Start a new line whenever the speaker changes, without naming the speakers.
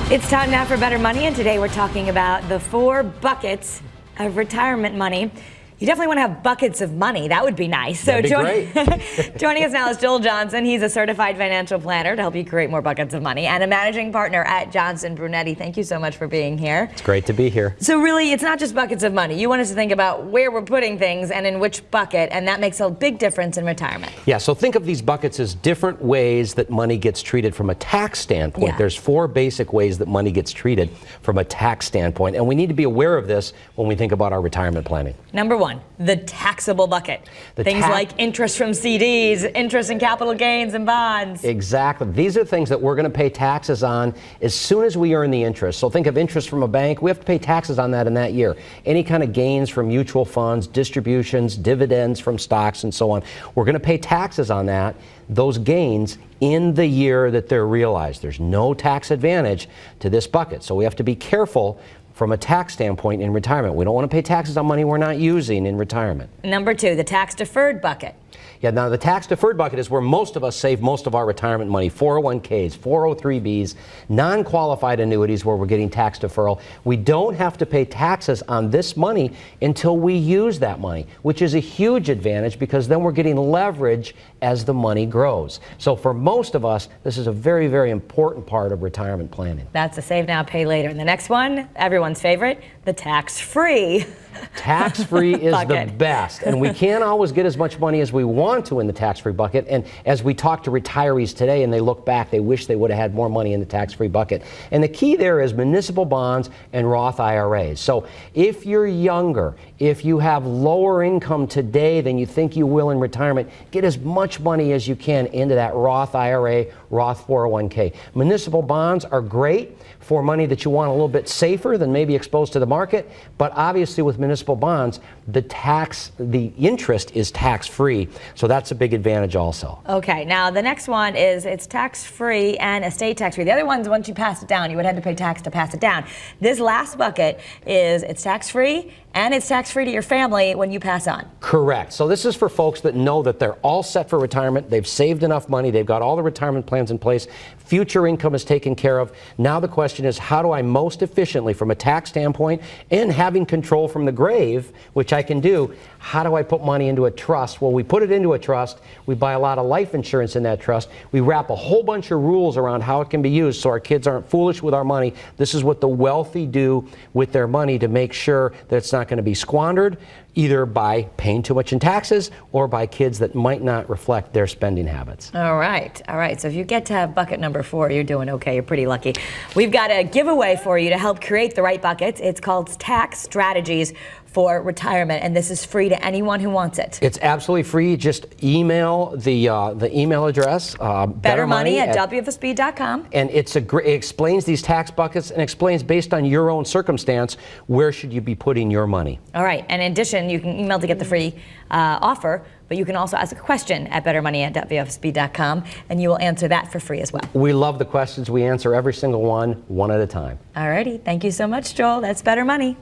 It's time now for Better Money, and today we're talking about the 4 buckets of retirement money. You definitely want to have buckets of money. That would be nice.
That'd be great.
Joining us now is Joel Johnson. He's a certified financial planner to help you create more buckets of money and a managing partner at Johnson Brunetti. Thank you so much for being here.
It's great to be here.
So really, it's not just buckets of money. You want us to think about where we're putting things and in which bucket, and that makes a big difference in retirement.
Yeah, so think of these buckets as different ways that money gets treated from a tax standpoint.
Yeah.
There's 4 basic ways that money gets treated from a tax standpoint, and we need to be aware of this when we think about our retirement planning.
Number 1, the taxable bucket. Things like interest from CDs, interest in capital gains and bonds.
Exactly. These are things that we're going to pay taxes on as soon as we earn the interest. So think of interest from a bank. We have to pay taxes on that in that year. Any kind of gains from mutual funds, distributions, dividends from stocks, and so on. We're going to pay taxes on that, those gains, in the year that they're realized. There's no tax advantage to this bucket. So we have to be careful from a tax standpoint in retirement. We don't want to pay taxes on money we're not using in retirement.
Number 2, the tax-deferred bucket.
Yeah, now the tax-deferred bucket is where most of us save most of our retirement money. 401ks, 403bs, non-qualified annuities where we're getting tax deferral. We don't have to pay taxes on this money until we use that money, which is a huge advantage because then we're getting leverage as the money grows. So for most of us, this is a very, very important part of retirement planning.
That's a save now, pay later. And the next one, everyone's favorite, the tax-free.
Tax-free is the best, and we can't always get as much money as we want to in the tax-free bucket. And as we talk to retirees today and they look back, they wish they would have had more money in the tax-free bucket. And the key there is municipal bonds and Roth IRAs. So if you're younger, if you have lower income today than you think you will in retirement, get as much money as you can into that Roth IRA, Roth 401k. Municipal bonds are great for money that you want a little bit safer than maybe exposed to the market, but obviously with municipal bonds, the interest is tax-free, so that's a big advantage also.
Okay, now the next one is it's tax-free and estate tax-free. The other ones, once you pass it down, you would have to pay tax to pass it down. This last bucket is it's tax-free and it's tax-free to your family when you pass on.
Correct. So this is for folks that know that they're all set for retirement, they've saved enough money, they've got all the retirement plans in place, future income is taken care of. Now the question is, how do I most efficiently, from a tax standpoint and having control from the grave, which I can do, how do I put money into a trust? Well, we put it into a trust, we buy a lot of life insurance in that trust, we wrap a whole bunch of rules around how it can be used so our kids aren't foolish with our money. This is what the wealthy do with their money to make sure that it's not going to be squandered either by paying too much in taxes or by kids that might not reflect their spending habits.
All right. So if you get to bucket number 4, you're doing okay. You're pretty lucky. We've got a giveaway for you to help create the right buckets. It's called Tax Strategies for Retirement, and this is free to anyone who wants it.
It's absolutely free. Just email the email address,
bettermoney@wfsb.com.
And it explains these tax buckets and explains based on your own circumstance where should you be putting your money.
All right. And in addition, you can email to get the free offer, but you can also ask a question at bettermoney@wfsb.com, and you will answer that for free as well.
We love the questions. We answer every single one at a time.
All righty. Thank you so much, Joel. That's Better Money.